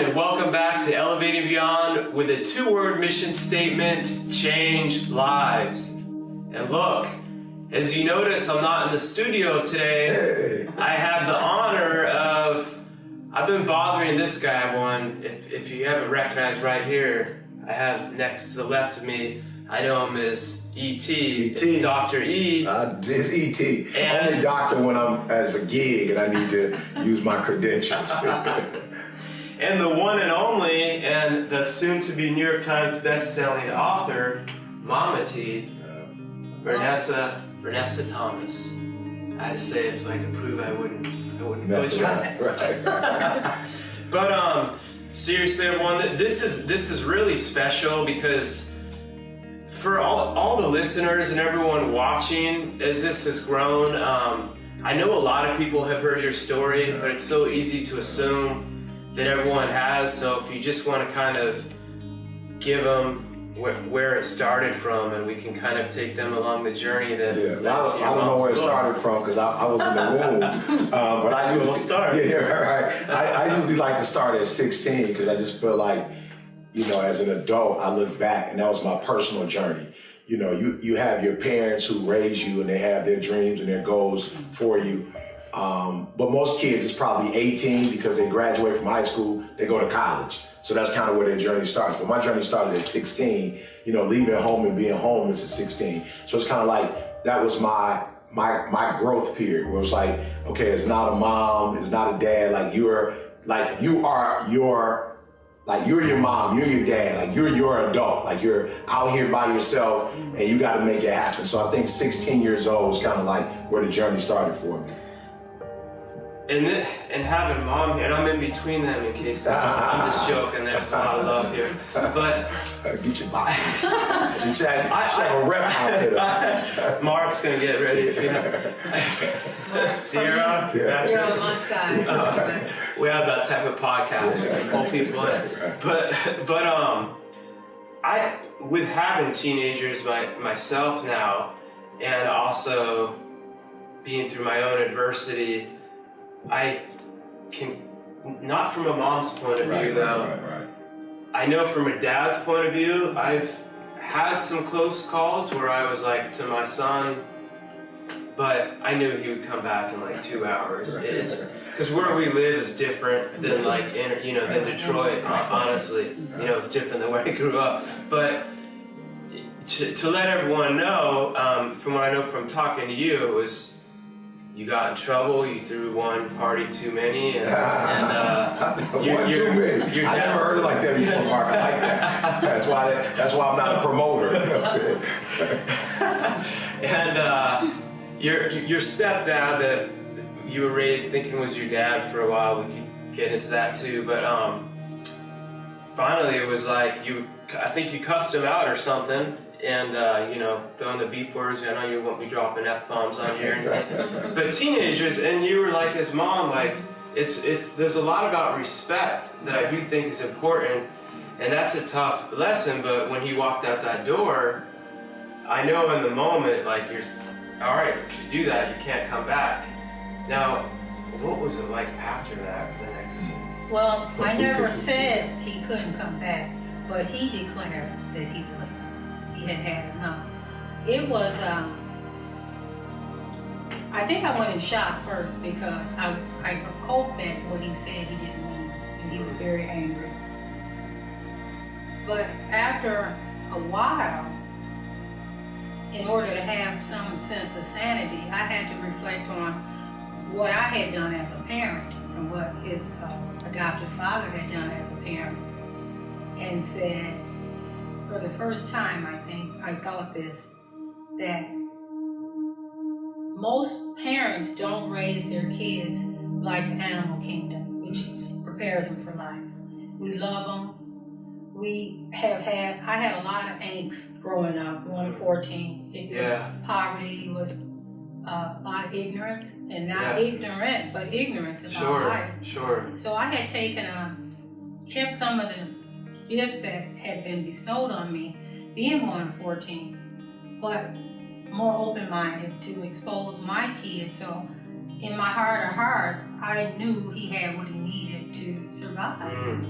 and welcome back to Elevating Beyond with a 2-word mission statement: change lives. And look, as you notice, I'm not in the studio today. I have the honor of, I've been bothering this guy one. If you haven't recognized right here, I have next to the left of me, I know him as E.T. It's Dr. E. It's E.T. Only doctor when I'm as a gig and I need to use my credentials. And the one and only, and the soon-to-be New York Times best-selling author, Moma T. Vernessa Thomas. I had to say it so I could prove I wouldn't butcher it. Right. But seriously, everyone, this is really special because for all the listeners and everyone watching, as this has grown, I know a lot of people have heard your story, but it's so easy to assume that everyone has. So if you just want to kind of give them where it started from, and we can kind of take them along the journey that. Yeah, I don't know where it started from because I was in the womb. But I usually start. Yeah, right. I usually like to start at 16 because I just feel like, you know, as an adult, I look back and that was my personal journey. You know, you have your parents who raise you and they have their dreams and their goals for you. But most kids, it's probably 18 because they graduate from high school, they go to college. So that's kind of where their journey starts. But my journey started at 16, you know, leaving home and being homeless at 16. So it's kind of like, that was my growth period where it was like, okay, it's not a mom, it's not a dad, you're your mom, you're your dad, like you're your adult, like you're out here by yourself and you got to make it happen. So I think 16 years old was kind of like where the journey started for me. And having mom here, and I'm in between them in case I'm just joking, there's a lot of love here. But get your body. You should have a rep out there. Mark's gonna get ready for you. Sierra, you're on my side. We have that type of podcast where we can pull people in. But I, with having teenagers myself now, and also being through my own adversity, I can, not from a mom's point of view though, Right. I know from a dad's point of view, I've had some close calls where I was like to my son, but I knew he would come back in like 2 hours. It's because where we live is different than than Detroit, honestly. You know, it's different than where I grew up. But to let everyone know, from what I know from talking to you, it was, you got in trouble, you threw one party too many, and one too many. I never heard it like that before, Mark. I like that. That's why I'm not a promoter. And your stepdad that you were raised thinking was your dad for a while, we could get into that too, but finally it was like I think you cussed him out or something. And, throwing the beep words. I know you won't be dropping F-bombs on here. But teenagers, and you were like his mom, like, there's a lot about respect that I do think is important. And that's a tough lesson, but when he walked out that door, I know in the moment, like, you're, all right, if you do that, you can't come back. Now, what was it like after that, the next year? Well, I never said he couldn't come back, but he declared that he would. He had enough. It was, I think I went in shock first because I hoped that what he said he didn't mean, and he was very angry. But after a while, in order to have some sense of sanity, I had to reflect on what I had done as a parent and what his adoptive father had done as a parent, and said, for the first time, I think, I thought this, that most parents don't raise their kids like the animal kingdom, which prepares them for life. We love them. I had a lot of angst growing up, going to 14. It was poverty, it was a lot of ignorance, and not ignorant, but ignorance about life. Sure. So I had kept some of the gifts that had been bestowed on me, being one of 14, but more open-minded to expose my kids. So in my heart of hearts, I knew he had what he needed to survive.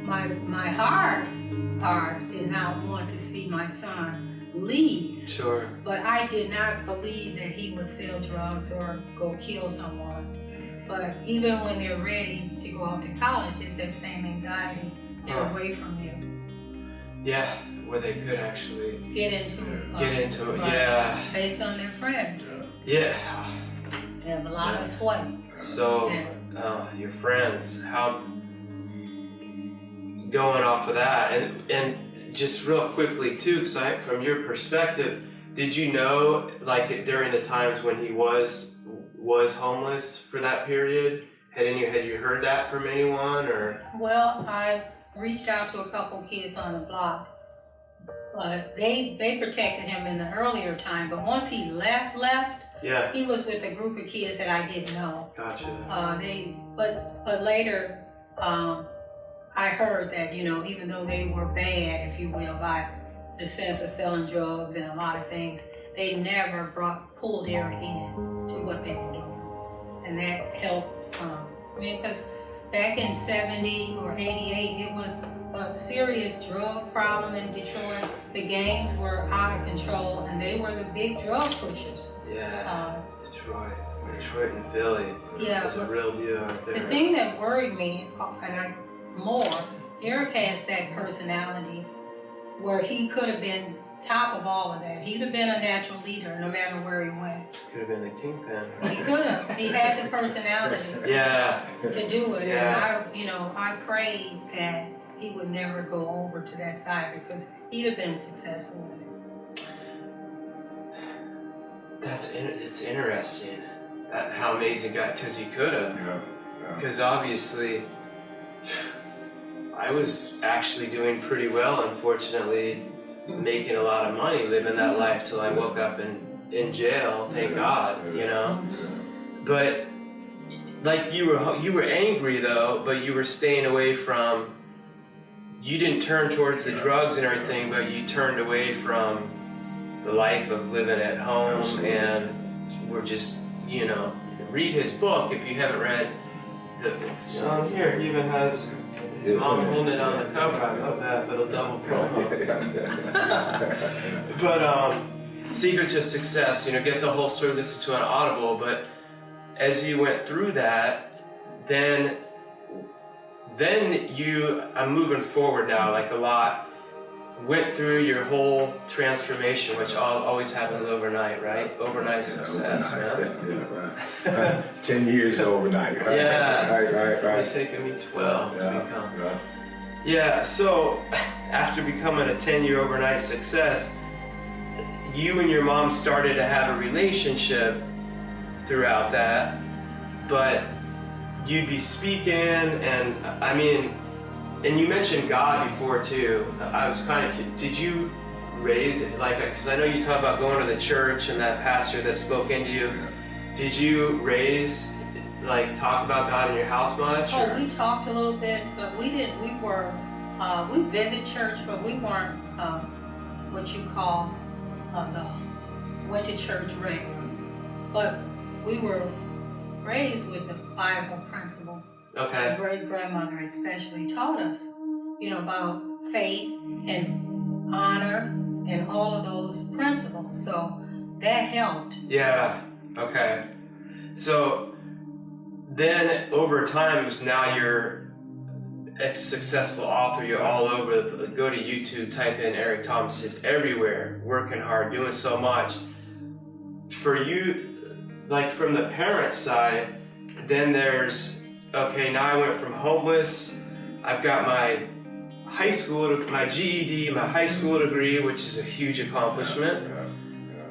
my heart did not want to see my son leave. Sure. But I did not believe that he would sell drugs or go kill someone. But even when they're ready to go off to college, it's that same anxiety. They're away from you. Yeah, where they could actually get into it. Yeah. Based on their friends. Yeah. They have a lot of sway. So, your friends, how, going off of that, and just real quickly too, because from your perspective, did you know, like during the times when he was homeless for that period, had you heard that from anyone, or? Well, I reached out to a couple kids on the block. They protected him in the earlier time, but once he left, yeah, he was with a group of kids that I didn't know. Gotcha. But later, I heard that, you know, even though they were bad, if you will, by the sense of selling drugs and a lot of things, they never pulled Eric in to what they were doing, and that helped. Because back in 70 or 88, it was a serious drug problem in Detroit. The gangs were out of control, and they were the big drug pushers. Yeah, Detroit and Philly. Yeah, was a real deal out there. The thing that worried me, Eric has that personality where he could have been top of all of that. He'd have been a natural leader no matter where he went. Could have been the kingpin. He could have. He had the personality. Yeah. To do it. Yeah. And I prayed that he would never go over to that side because he'd have been successful with it. It's interesting how amazing God, because he could have. Yeah. Because obviously, I was actually doing pretty well, unfortunately, making a lot of money, living that life till I woke up in jail, thank God, you know. But like you were angry though, but you were staying away from, you didn't turn towards the drugs and everything, but you turned away from the life of living at home. Absolutely. And we're just, you know, read his book if you haven't read it's on here. It even has his mom holding it on the cover. I love that little double promo. But Secret to Success, you know, get the whole story, listen to an Audible. But as you went through that, then I'm moving forward now, like a lot. Went through your whole transformation, which always happens overnight, right? Overnight success, overnight, man. Yeah, right. 10 years overnight, right? Yeah. Right. It's taken me 12 to become. Yeah, so after becoming a 10-year overnight success, you and your mom started to have a relationship throughout that, but you'd be speaking, and I mean, and you mentioned God before too. I was kind of, did you raise it, like, because I know you talk about going to the church and that pastor that spoke into you. Did you talk about God in your house much? Oh, we talked a little bit, but we didn't, we visit church, but we weren't what you call, went to church regularly. But we were raised with the Bible principle. Okay. My great-grandmother especially taught us, you know, about faith and honor and all of those principles. So that helped. Yeah. Okay. So then over time, now you're a successful author. You're all over. Go to YouTube, type in Eric Thomas. He's everywhere, working hard, doing so much. For you, like from the parent side, then there's, okay, now I went from homeless, I've got my high school, my GED, my high school degree, which is a huge accomplishment,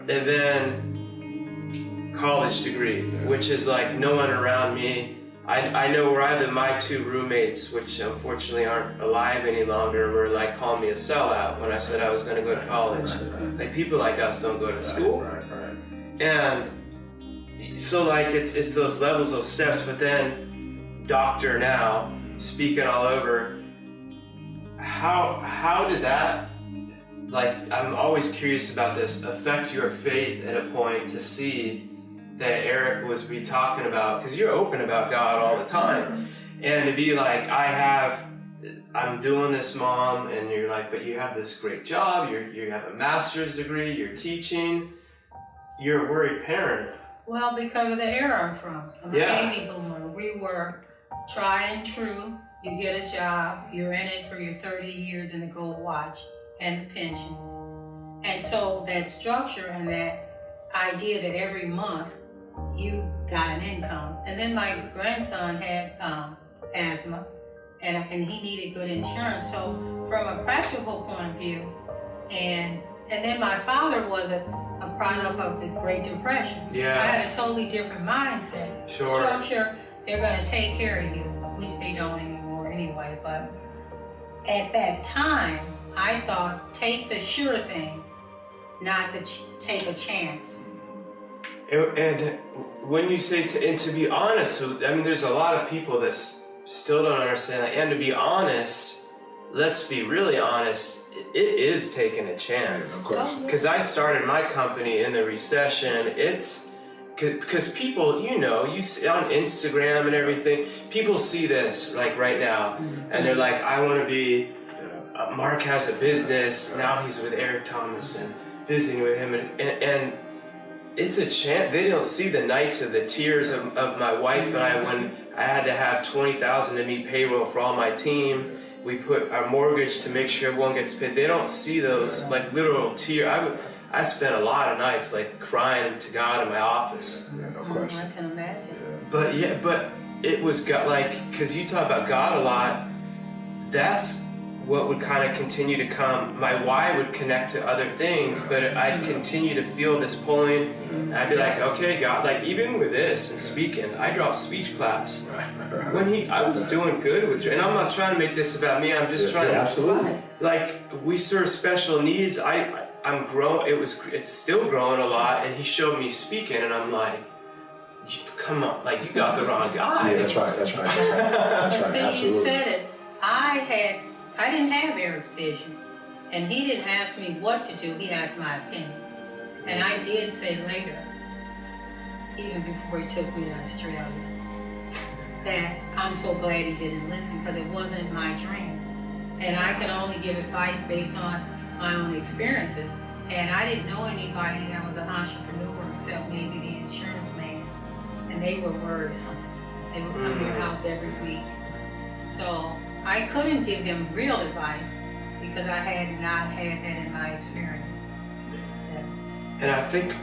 and then college degree, which is like no one around me. I know where I live, my two roommates, which unfortunately aren't alive any longer, were like calling me a sellout when I said I was going to go to college. Like people like us don't go to school. And so like it's those levels, those steps, but then doctor now, speaking all over. How did that, like, I'm always curious about this, affect your faith at a point to see that Eric was talking about, because you're open about God all the time, and to be like, I have I'm doing this, Mom, and you're like, but you have this great job, you have a master's degree, you're teaching, you're a worried parent. Well, because of the era I'm from. I'm a baby boomer. We were tried and true. You get a job, you're in it for your 30 years in the gold watch and the pension. And so that structure and that idea that every month you got an income. And then my grandson had asthma and he needed good insurance. So from a practical point of view, and then my father was a product of the Great Depression. Yeah. I had a totally different mindset. Sure. Structure, they're gonna take care of you, which they don't anymore anyway. But at that time, I thought, take the sure thing, not take a chance. And when you say, and to be honest, I mean, there's a lot of people that still don't understand that. And to be honest, let's be really honest, it is taking a chance. Of course. Because I started my company in the recession. It's because people, you see on Instagram and everything, people see this like right now, and they're like, I want to be, Mark has a business, now he's with Eric Thomas and visiting with him, and it's a chance. They don't see the nights of the tears of my wife and I when I had to have $20,000 to meet payroll for all my team. We put our mortgage to make sure everyone gets paid. They don't see those like literal tears. I spent a lot of nights like crying to God in my office. Yeah, no question. I can imagine. But it was God, like, because you talk about God a lot. That's what would kind of continue to come. My why would connect to other things, but I'd continue to feel this pulling. And I'd be like, okay, God, like even with this and speaking, I dropped speech class. When I was doing good with, and I'm not trying to make this about me, I'm just trying to, absolutely. like, we serve special needs. I'm growing, it's still growing a lot, and he showed me speaking, and I'm like, come on, like, you got the wrong guy. Yeah, that's right, that's right. See, Absolutely. you said it. I didn't have Eric's vision, and he didn't ask me what to do, he asked my opinion. And I did say later, even before he took me to Australia, that I'm so glad he didn't listen, because it wasn't my dream. And I could only give advice based on my own experiences. And I didn't know anybody that was an entrepreneur except maybe the insurance man. And they were worrisome. They would come to your house every week. So I couldn't give him real advice because I had not had that in my experience. Yeah. And I think,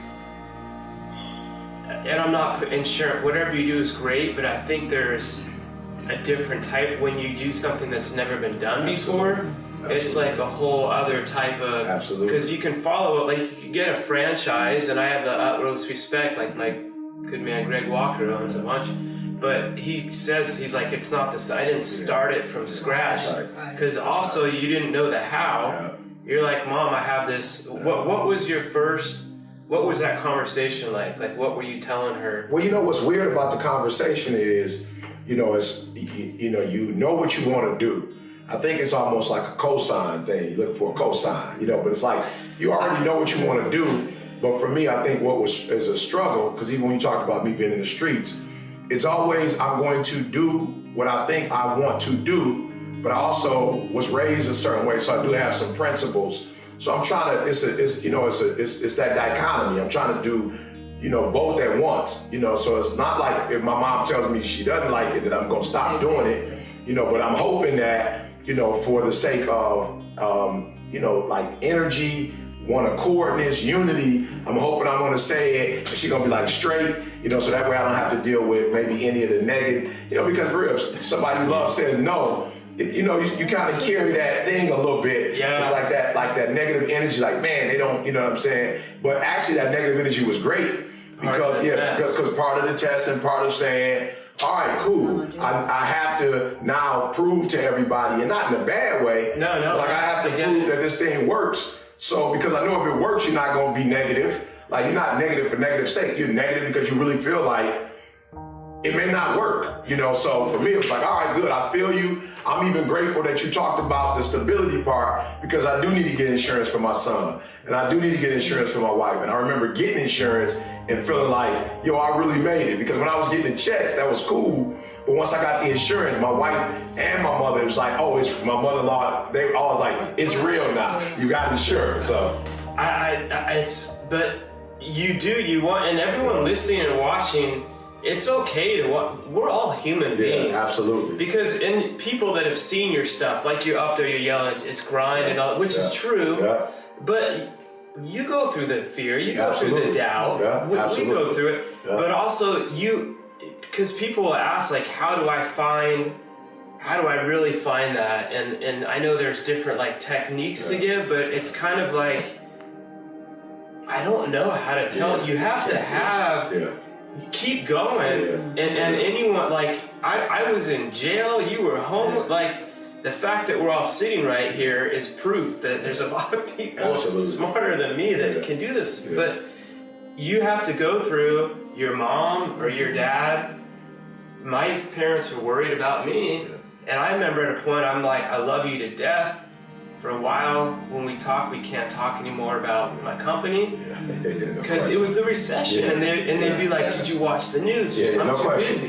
and I'm not insurance, whatever you do is great, but I think there's a different type when you do something that's never been done before. Absolutely. It's like a whole other type of, because you can follow it, like you can get a franchise, and I have the utmost respect, like my good man Greg Walker owns a bunch, but he says, he's like, it's not this, I didn't start it from scratch, because also you didn't know the how. You're like, Mom, I have this, what was your first, what was that conversation like? Like, what were you telling her? Well, what's weird about the conversation is, it's, you know what you want to do. I think it's almost like a cosign thing. You look for a cosign, but it's like you already know what you want to do. But for me, I think is a struggle, because even when you talk about me being in the streets, it's always I'm going to do what I think I want to do, but I also was raised a certain way, so I do have some principles. So I'm trying to. It's that dichotomy. I'm trying to do, both at once. So it's not like if my mom tells me she doesn't like it that I'm going to stop doing it. But I'm hoping that, for the sake of, like energy, one accordness, unity, I'm hoping I'm going to say it, and she's going to be like straight, so that way I don't have to deal with maybe any of the negative, because for real, if somebody you love says no, you kind of carry that thing a little bit. Yeah. It's like that negative energy, like, man, they don't, you know what I'm saying? But actually that negative energy was great, because part of the test and part of saying, all right, cool. I have to now prove to everybody, and not in a bad way. No. Like I have to prove that this thing works. So because I know if it works, you're not going to be negative. Like you're not negative for negative sake. You're negative because you really feel like it may not work. So for me, it's like, all right, good. I feel you. I'm even grateful that you talked about the stability part, because I do need to get insurance for my son, and I do need to get insurance for my wife. And I remember getting insurance and feeling like, I really made it, because when I was getting the checks, that was cool. But once I got the insurance, my wife and my mother, it was like, oh, it's my mother-in-law. They always like, it's real now. You got insurance. So but you want, and everyone listening and watching, it's okay to we're all human beings. Absolutely. Because in people that have seen your stuff, like you're up there, you're yelling, it's grind and all, which is true. Yeah. But you go through the fear, you go through the doubt. Yeah, we go through it. Yeah. But also because people will ask, like, how do I really find that? And I know there's different like techniques to give, but it's kind of like, I don't know how to tell. You have to keep going. And anyone, like, I was in jail, you were home, like, the fact that we're all sitting right here is proof that there's a lot of people smarter than me that can do this. But you have to go through your mom or your dad. My parents were worried about me. And I remember at a point, I'm like, I love you to death. For a while, when we talk, we can't talk anymore about my company because it was the recession, and they'd be like, "Did you watch the news? I'm too busy.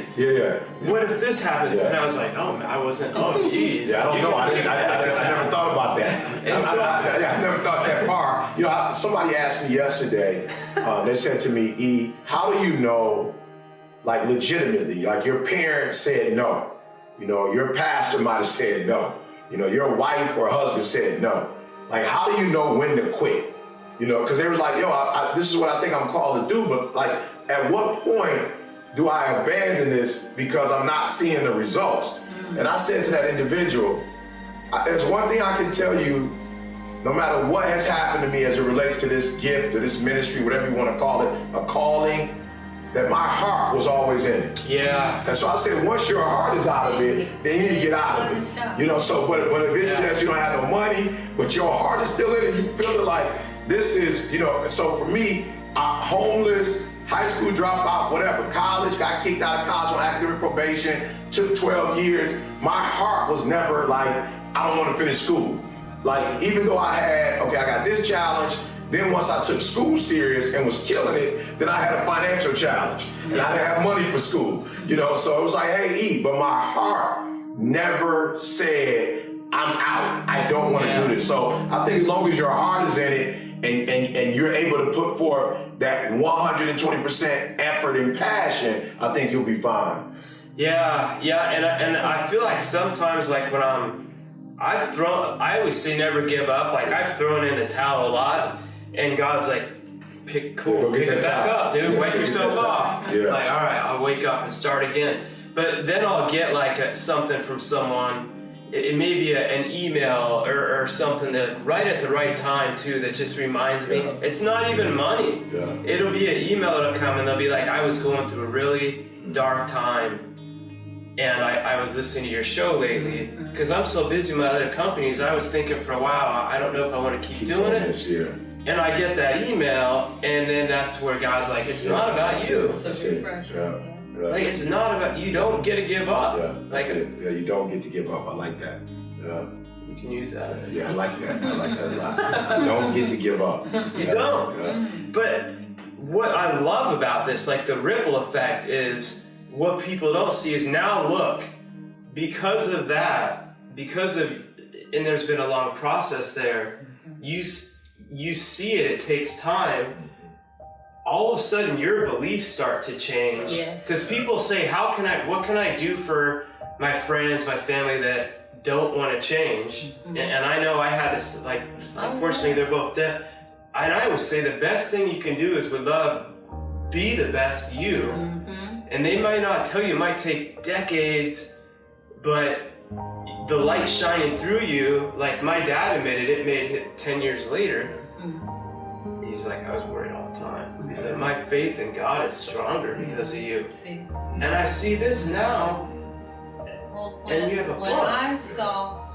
What if this happens?" And I was like, "Oh, I wasn't. Oh, geez. I don't know. I never thought about that. I never thought that far. You know, somebody asked me yesterday. They said to me, "E, how do you know, like, legitimately, like your parents said no? You know, your pastor might have said no. You know, your wife or husband said no. Like, how do you know when to quit? You know, because they was like, yo, this is what I think I'm called to do, but like, at what point do I abandon this because I'm not seeing the results? And I said to that individual, there's one thing I can tell you, no matter what has happened to me as it relates to this gift or this ministry, whatever you want to call it, a calling, that my heart was always in it. Yeah. And so I said, once your heart is out of it, then you need to get out of it. You know, so but if it's just you don't have no money, but your heart is still in it, you feel it like this is, you know, so for me, homeless, high school dropout, whatever, college, got kicked out of college on academic probation, took 12 years. My heart was never like, I don't want to finish school. Like, even though I got this challenge, then once I took school serious and was killing it, then I had a financial challenge. And I didn't have money for school. You know, so it was like, hey, E, but my heart never said, I'm out. I don't want to do this. So I think as long as your heart is in it and you're able to put forth that 120% effort and passion, I think you'll be fine. Yeah, and I feel like sometimes, like when I always say never give up. Like, I've thrown in the towel a lot. And God's like, pick it back up, dude. Wake yourself off. Like, all right, I'll wake up and start again. But then I'll get like something from someone. It may be an email or something that right at the right time too that just reminds me. It's not even money. It'll be an email that'll come and they'll be like, I was going through a really dark time. And I was listening to your show lately because I'm so busy with my other companies. I was thinking for a while, I don't know if I want to keep doing it. And I get that email, and then that's where God's like, it's not about you. That's it. Like, it's not about, you don't get to give up. That's it. You don't get to give up. I like that. You can use that. I like that. I like that a lot. I don't get to give up. You don't. But what I love about this, like the ripple effect, is what people don't see is now look, because of that, and there's been a long process there, you see it takes time, all of a sudden your beliefs start to change. Because people say, what can I do for my friends, my family that don't want to change? And I know I had this, like, unfortunately they're both dead. And I always say the best thing you can do is with love, be the best you. And they might not tell you, it might take decades, but the light shining through you, like my dad admitted, it made it 10 years later. He's like, I was worried all the time. He said, my faith in God is stronger because of you. And I see this now. And you have a book. When I saw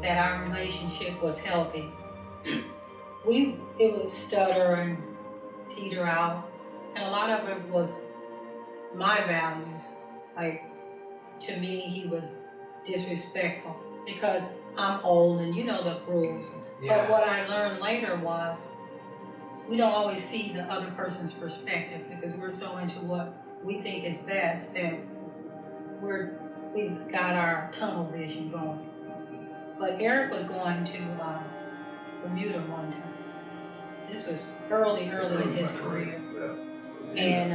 that our relationship was healthy, it would stutter and peter out. And a lot of it was my values. Like, to me, he was disrespectful because I'm old and you know the rules. But what I learned later was we don't always see the other person's perspective because we're so into what we think is best that we're we got our tunnel vision going. But Eric was going to Bermuda one time. This was early in his career. And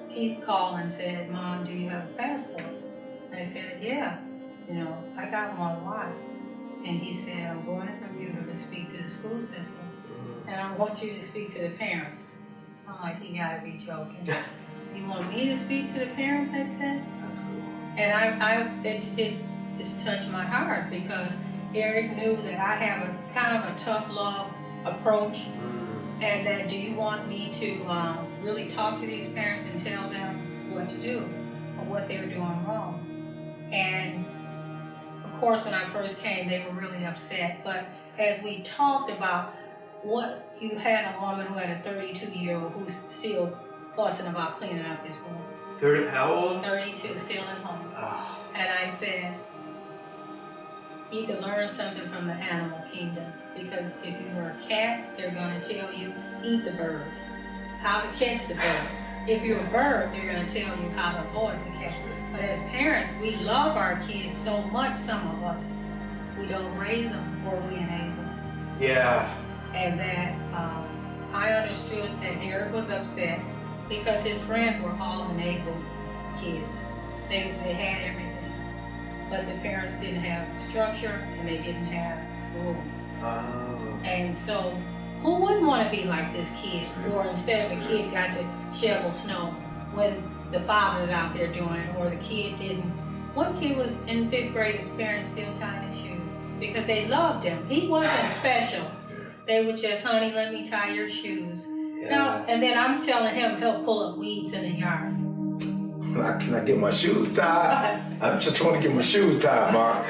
he called and said, "Mom, do you have a passport?" And I said, "Yeah, I got one. Why?" And he said, "I'm going to Bermuda to speak to the school system, and I want you to speak to the parents." I'm like, "You gotta be joking." "You want me to speak to the parents?" I said. That's cool. And it just touched my heart, because Eric knew that I have a kind of a tough love approach, and that, do you want me to really talk to these parents and tell them what to do or what they're doing wrong? And of course, when I first came, they were really upset. But as we talked about what, you had a woman who had a 32-year-old who's still fussing about cleaning up his room. How old? 32, still at home. Oh. And I said, you can learn something from the animal kingdom, because if you were a cat, they're going to tell you, eat the bird, how to catch the bird. If you're a bird, they're going to tell you how to avoid the cat. But as parents, we love our kids so much, some of us, we don't raise them or we enable them. Yeah. And that I understood that Eric was upset because his friends were all enabled kids. They had everything. But the parents didn't have structure and they didn't have rules. Oh. And so, who wouldn't want to be like this kid? Or instead of a kid got to shovel snow when the father's out there doing it, or the kid didn't. One kid was in 5th grade, his parents still tying his shoes because they loved him. He wasn't special. They would just, "Honey, let me tie your shoes." Yeah. Now, and then I'm telling him he'll pull up weeds in the yard. Can I get my shoes tied? I just want to get my shoes tied, Mark.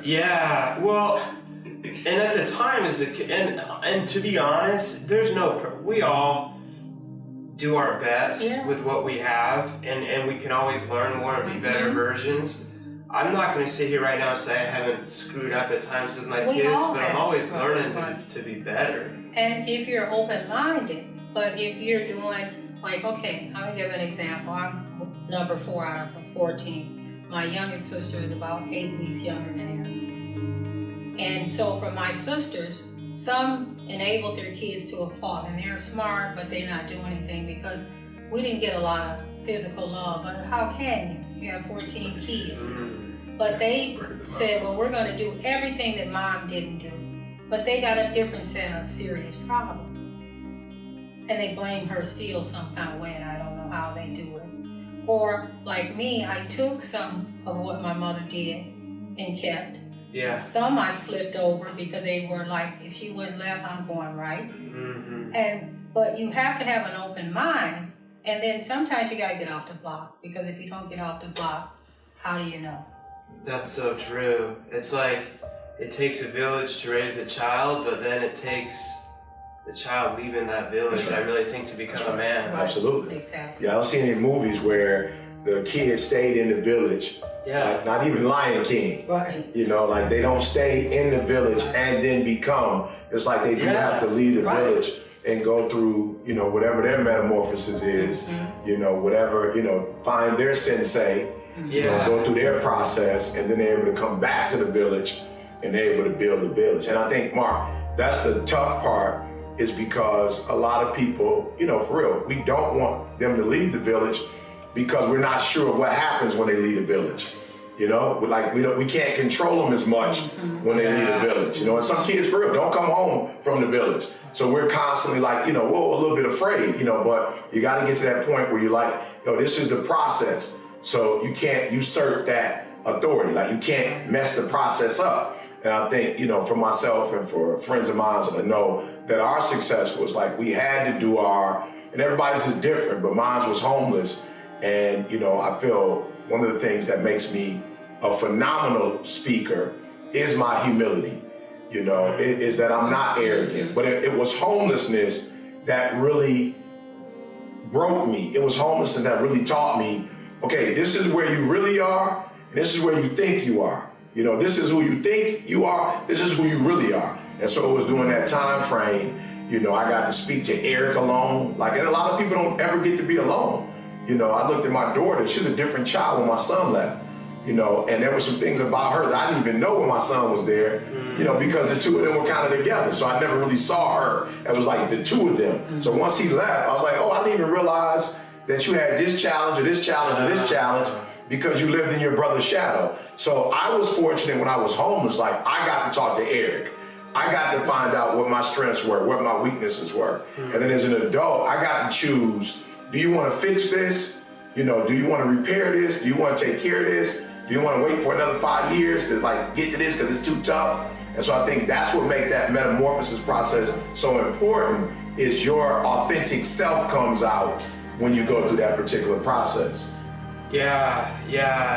Yeah, well, and at the time, as a kid, and to be honest, we all do our best with what we have, and we can always learn more and be better versions. I'm not going to sit here right now and say I haven't screwed up at times with my kids, but I'm always learning to be better. And if you're open-minded, but if you're doing, like, okay, I'm going to give an example. I'm number 4 out of 14. My youngest sister is about 8 weeks younger than Eric. And so for my sisters, some enabled their kids to a fault, and they're smart, but they're not doing anything because we didn't get a lot of physical love. But how can you? You have 14 kids. But they said, well, we're going to do everything that Mom didn't do. But they got a different set of serious problems. And they blame her still some kind of way, and I don't know how they do it. Or, like me, I took some of what my mother did and kept. Yeah. Some I flipped over because they were like, if she went left, I'm going right. But you have to have an open mind. And then sometimes you got to get off the block, because if you don't get off the block, how do you know? That's so true. It's like it takes a village to raise a child, but then it takes the child leaving that village, I really think, to become a man. Right. Absolutely. Exactly. Yeah, I don't see any movies where the kids stayed in the village. Yeah. Like, not even Lion King. Right. Like they don't stay in the village and then become. It's like they do have to leave the village and go through, whatever their metamorphosis is, whatever, find their sensei, go through their process, and then they're able to come back to the village and they're able to build a village. And I think, Mark, that's the tough part, is because a lot of people, for real, we don't want them to leave the village because we're not sure what happens when they leave the village. We can't control them as much when they leave the village. And some kids, for real, don't come home from the village. So we're constantly like, a little bit afraid, but you got to get to that point where you're like, this is the process. So you can't usurp that authority. Like, you can't mess the process up. And I think, for myself and for friends of mine that I know that are successful, it's like we had to do and everybody's is different, but mine was homeless. And, I feel one of the things that makes me a phenomenal speaker is my humility. Is that I'm not arrogant, but it was homelessness that really broke me. It was homelessness that really taught me, okay, this is where you really are, and this is where you think you are. This is who you think you are, this is who you really are. And so it was during that time frame, I got to speak to Eric alone. And a lot of people don't ever get to be alone. I looked at my daughter, she's a different child when my son left. you know, and there were some things about her that I didn't even know when my son was there, you know, because the two of them were kind of together. So I never really saw her. It was like the two of them. So once he left, I was like, oh, I didn't even realize that you had this challenge or this challenge or this challenge because you lived in your brother's shadow. So I was fortunate when I was homeless, like I got to talk to Eric. I got to find out what my strengths were, what my weaknesses were. And then as an adult, I got to choose, do you want to fix this? You know, do you want to repair this? Do you want to take care of this? Do you want to wait for another 5 years to like get to this because it's too tough? And so I think that's what makes that metamorphosis process so important, is your authentic self comes out when you go through that particular process. Yeah,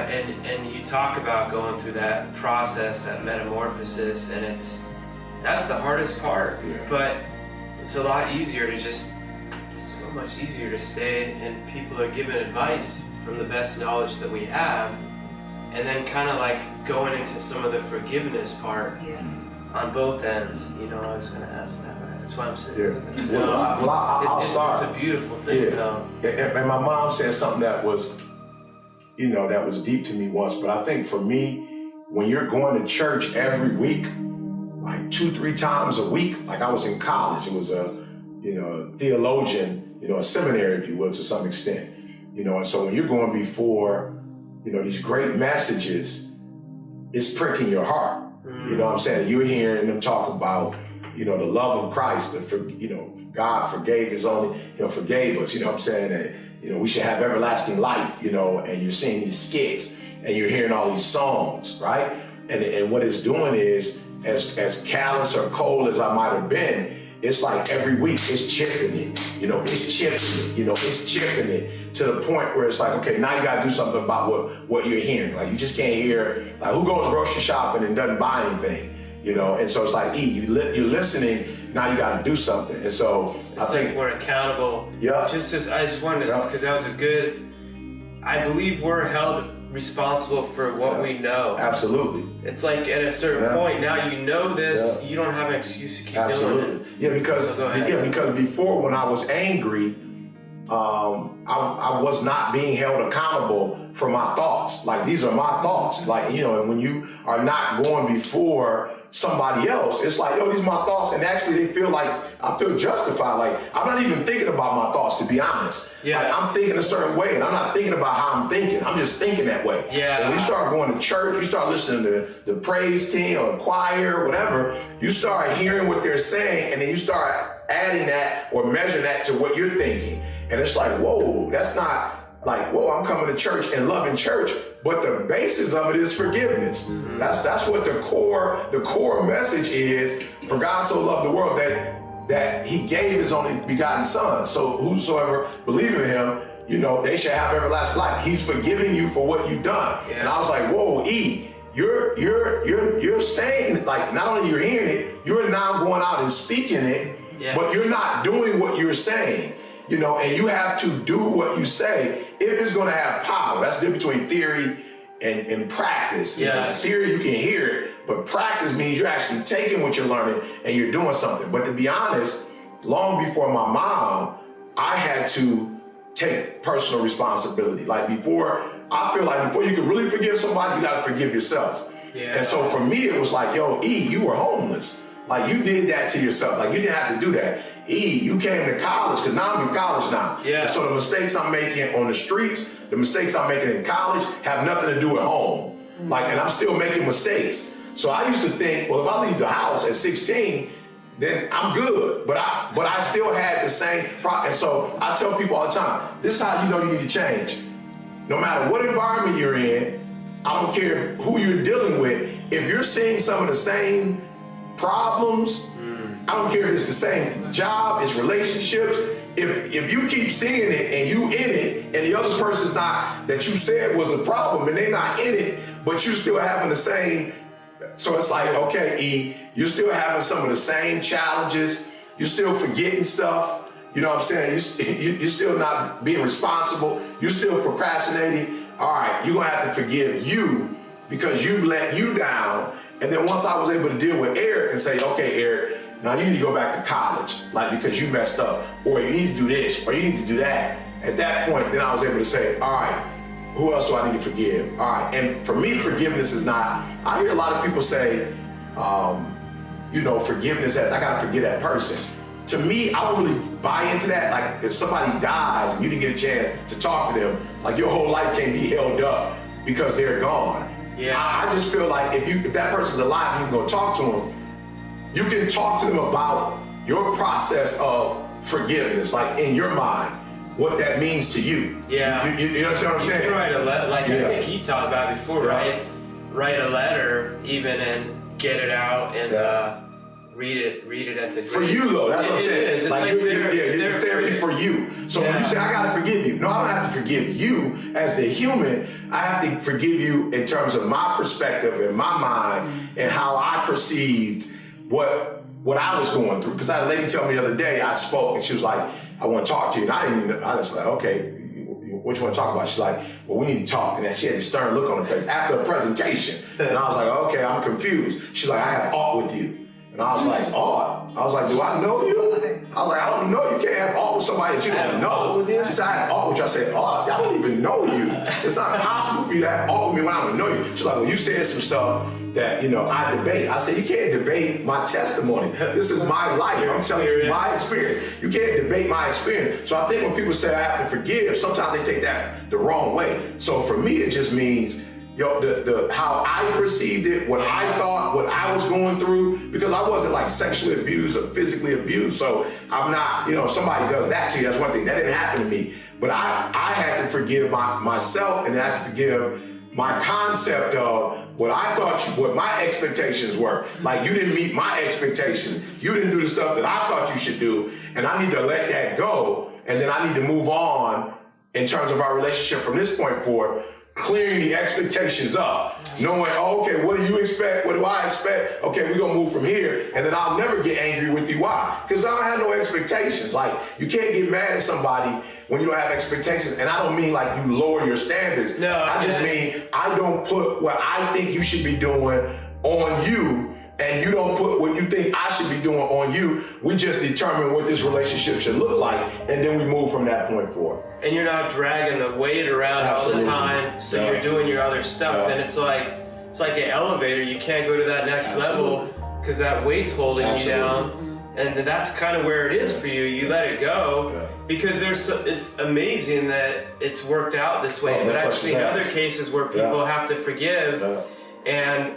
and you talk about going through that process, that metamorphosis, and that's the hardest part. But it's a lot easier to it's so much easier to stay, and people are giving advice from the best knowledge that we have, and then kind of like going into some of the forgiveness part on both ends. You know, I was going to ask that. That's why I'm sitting. I'll start. It's a beautiful thing, though. And my mom said something that was, you know, that was deep to me once. But I think for me, when you're going to church every week, like 2-3 times a week, like I was in college, it was a theologian, you know, a seminary, if you will, to some extent, you know, and so when you're going before, you know, these great messages, it's pricking your heart. You know what I'm saying? You're hearing them talk about, you know, the love of Christ, you know, God forgave forgave us, you know what I'm saying? And, you know, we should have everlasting life, you know, and you're seeing these skits and you're hearing all these songs, right? And what it's doing is, as callous or cold as I might have been, it's like every week it's chipping it, you know, it's chipping it to the point where it's like, okay, now you gotta do something about what you're hearing. Like you just can't hear, like who goes grocery shopping and doesn't buy anything, you know? And so it's like, you're listening, now you gotta do something. And so I think we're accountable. Yeah. I just wanted to, because that was I believe we're held responsible for what we know. Absolutely. It's like at a certain point, now you know this, you don't have an excuse to keep doing it. Yeah, because before when I was angry, I was not being held accountable for my thoughts. Like these are my thoughts. Like, you know, and when you are not going before somebody else, it's like, yo, these are my thoughts. And actually they feel like, I feel justified. Like I'm not even thinking about my thoughts, to be honest. Yeah. Like I'm thinking a certain way and I'm not thinking about how I'm thinking. I'm just thinking that way. Yeah. When you start going to church, you start listening to the praise team or choir or whatever, you start hearing what they're saying and then you start adding that or measuring that to what you're thinking. And it's like, whoa, that's not like, whoa, I'm coming to church and loving church, but the basis of it is forgiveness. That's what the core message is. For God so loved the world that he gave his only begotten son. So whosoever believe in him, you know, they shall have everlasting life. He's forgiving you for what you've done. Yeah. And I was like, whoa, you're saying, like, not only you're hearing it, you're now going out and speaking it, but you're not doing what you're saying. You know, and you have to do what you say if it's going to have power. That's the difference between theory and practice. You know, theory, you can hear it, but practice means you're actually taking what you're learning and you're doing something. But to be honest, long before my mom, I had to take personal responsibility. Like I feel like before you can really forgive somebody, you got to forgive yourself. Yeah. And so for me, it was like, yo, you were homeless. Like you did that to yourself. Like you didn't have to do that. You came to college, because now I'm in college now. Yeah. And so the mistakes I'm making on the streets, the mistakes I'm making in college have nothing to do at home. Like, and I'm still making mistakes. So I used to think, well, if I leave the house at 16, then I'm good. But I still had the same problem. And so I tell people all the time, this is how you know you need to change. No matter what environment you're in, I don't care who you're dealing with, if you're seeing some of the same problems, I don't care if it's the same job, it's relationships. If you keep seeing it and you in it, and the other person's not, that you said was the problem, and they're not in it, but you still having the same. So it's like, okay, you're still having some of the same challenges. You're still forgetting stuff. You know what I'm saying? You're still not being responsible. You're still procrastinating. All right, you're gonna have to forgive you because you've let you down. And then once I was able to deal with Eric and say, okay, Eric, now you need to go back to college, like because you messed up, or you need to do this, or you need to do that. At that point, then I was able to say, all right, who else do I need to forgive? All right, and for me, forgiveness is not, I hear a lot of people say, forgiveness as I gotta forgive that person. To me, I don't really buy into that. Like if somebody dies and you didn't get a chance to talk to them, like your whole life can't be held up because they're gone. Yeah. I just feel like if that person's alive, you can go talk to them. You can talk to them about your process of forgiveness, like in your mind, what that means to you. Yeah. You understand what I'm saying? You can write a letter, like I think you talked about before, Yeah. Write a letter even and get it out and read it at the For you though, that's what I'm saying. It is. Like it's therapy for you. So when you say I gotta forgive you, no, I don't have to forgive you as the human. I have to forgive you in terms of my perspective and my mind and how I perceived what I was going through. Because I had a lady tell me the other day, I spoke and she was like, I want to talk to you. And I didn't even, I was like, okay, what you want to talk about? She's like, well, we need to talk. And then she had a stern look on her face after a presentation. And I was like, okay, I'm confused. She's like, I have art with you. And I was like, art? I was like, do I know you? I was like, I don't know. You can't have art with somebody that you don't know. She said, I have art with you. I said, art? I don't even know you. It's not possible for you to have art with me when I don't know you. She's like, well, you said some stuff that, I debate. I said, you can't debate my testimony. This is my life. I'm telling you my experience. You can't debate my experience. So I think when people say I have to forgive, sometimes they take that the wrong way. So for me, it just means, how I perceived it, what I thought, what I was going through, because I wasn't like sexually abused or physically abused. So I'm not, if somebody does that to you, that's one thing. That didn't happen to me. But I had to forgive myself, and I had to forgive my concept of what I thought, what my expectations were. Like you didn't meet my expectations. You didn't do the stuff that I thought you should do. And I need to let that go. And then I need to move on in terms of our relationship from this point forward, clearing the expectations up, knowing, okay, what do you expect? What do I expect? Okay, we're gonna move from here, and then I'll never get angry with you. Why? Because I don't have no expectations. Like, you can't get mad at somebody when you don't have expectations, and I don't mean like you lower your standards. No, I just mean I don't put what I think you should be doing on you, and you don't put what you think I should be doing on you. We just determine what this relationship should look like, and then we move from that point forward. And you're not dragging the weight around all the time, so you're doing your other stuff, and it's like an elevator. You can't go to that next level because that weight's holding you down, and that's kind of where it is for you. You let it go because it's amazing that it's worked out this way. But I've seen other cases where people have to forgive, and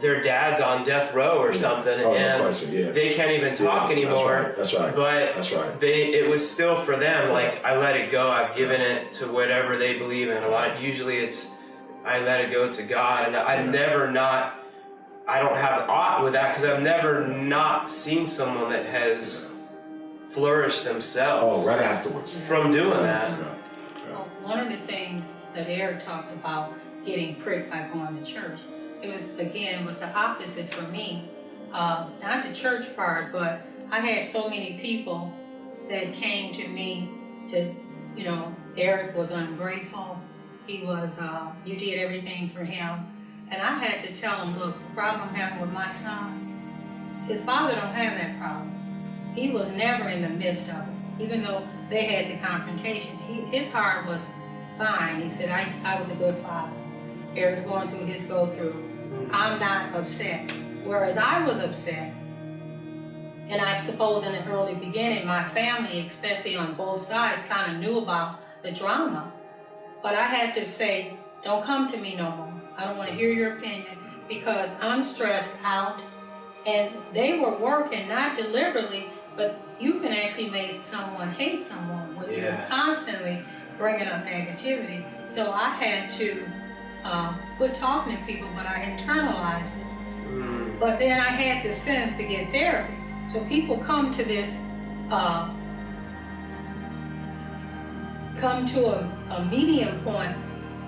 their dad's on death row or something, and they can't even talk anymore. That's right. But it was still for them. Like, I let it go. I've given it to whatever they believe in. Usually it's I let it go to God, and I don't have aught with that because I've never not seen someone that has flourished themselves. Oh, right afterwards. From doing that. Well, one of the things that Eric talked about, getting pricked by going to church. It was the opposite for me. Not the church part, but I had so many people that came to me to, Eric was ungrateful. He was, you did everything for him. And I had to tell him, look, the problem I'm having with my son, his father don't have that problem. He was never in the midst of it, even though they had the confrontation. His heart was fine. He said, I was a good father. Eric's going through his go-through. I'm not upset. Whereas I was upset, and I suppose in the early beginning, my family, especially on both sides, kind of knew about the drama. But I had to say, don't come to me no more. I don't want to hear your opinion because I'm stressed out. And they were working, not deliberately, but you can actually make someone hate someone when you're constantly bringing up negativity. So I had to quit talking to people, but I internalized it. But then I had the sense to get therapy. So people come to this, come to a medium point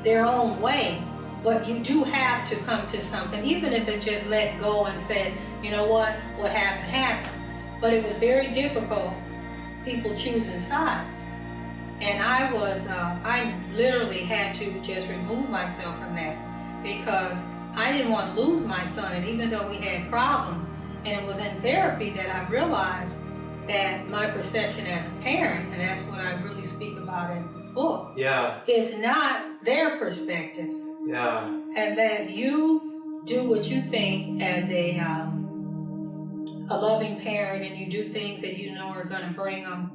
their own way, but you do have to come to something, even if it's just let go and said, you know what happened, happened. But it was very difficult, people choosing sides. And I literally had to just remove myself from that because I didn't want to lose my son. And even though we had problems, and it was in therapy that I realized that my perception as a parent, and that's what I really speak about in book. Yeah. It's not their perspective. Yeah. And that you do what you think as a loving parent, and you do things that you know are going to bring them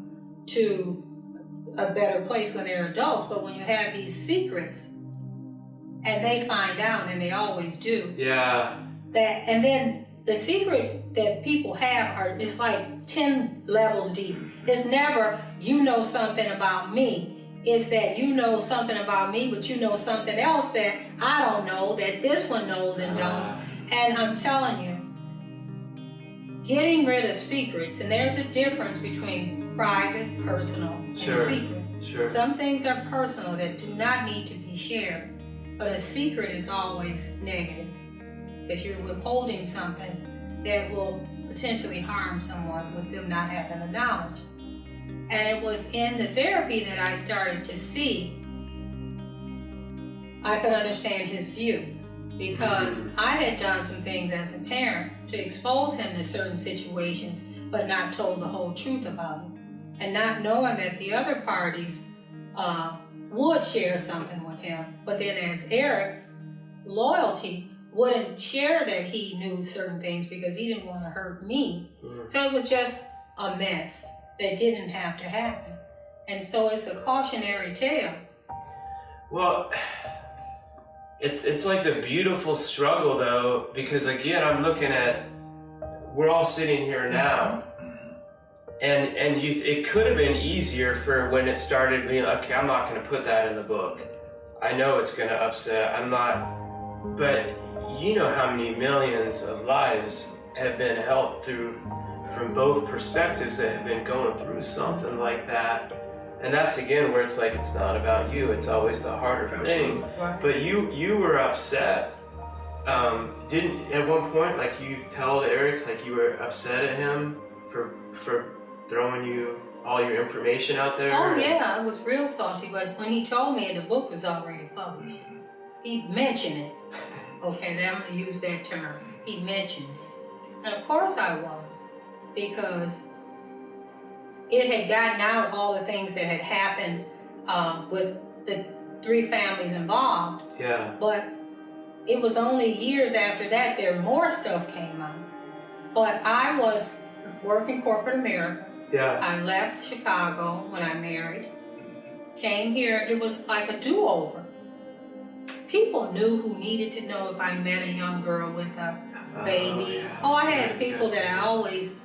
to a better place when they're adults. But when you have these secrets, and they find out, and they always do. Yeah. That, and then the secret that people have is like 10 levels deep. It's never, you know something about me. It's that you know something about me, but you know something else that I don't know, that this one knows and don't. And I'm telling you, getting rid of secrets, and there's a difference between private, personal, and secret. Sure. Some things are personal that do not need to be shared, but a secret is always negative, because you're withholding something that will potentially harm someone with them not having the knowledge. And it was in the therapy that I started to see I could understand his view, because I had done some things as a parent to expose him to certain situations, but not told the whole truth about it. And not knowing that the other parties would share something with him. But then as Eric, loyalty, wouldn't share that he knew certain things because he didn't want to hurt me. So it was just a mess that didn't have to happen. And so it's a cautionary tale. Well, it's like the beautiful struggle though, because again, I'm looking at, we're all sitting here now, and it could have been easier for when it started being, okay, I'm not going to put that in the book. I know it's going to upset, I'm not, but you know how many millions of lives have been helped through, from both perspectives, that have been going through something like that. And that's again where it's like, it's not about you, it's always the harder thing. Right. But you were upset. Didn't at one point, like, you tell Eric, like, you were upset at him for throwing you all your information out there? Oh yeah, I was real salty, but when he told me the book was already published, he mentioned it. Okay, now I'm gonna use that term. He mentioned it. And of course I was, because it had gotten out all the things that had happened with the 3 families involved. Yeah. But it was only years after that more stuff came out. But I was working corporate America. Yeah. I left Chicago when I married. Came here, it was like a do-over. People knew who needed to know if I met a young girl with a baby. Oh, I had people that I always,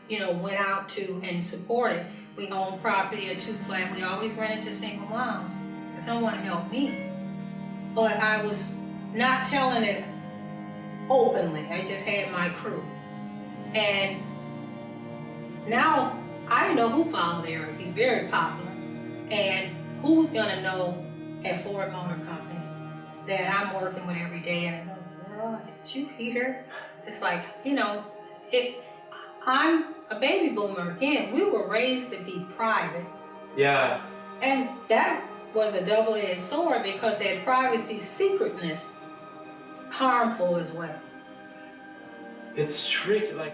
went out to and supported. We owned property, a 2-flat. We always ran into single moms. And someone helped me. But I was not telling it openly. I just had my crew. And now I know who followed Eric. He's very popular. And who's going to know at Ford Motor Company that I'm working with every day, and I know, girl, did you hear? It's like, I'm a baby boomer again. We were raised to be private. Yeah. And that was a double-edged sword, because that privacy secretness harmful as well. It's tricky, like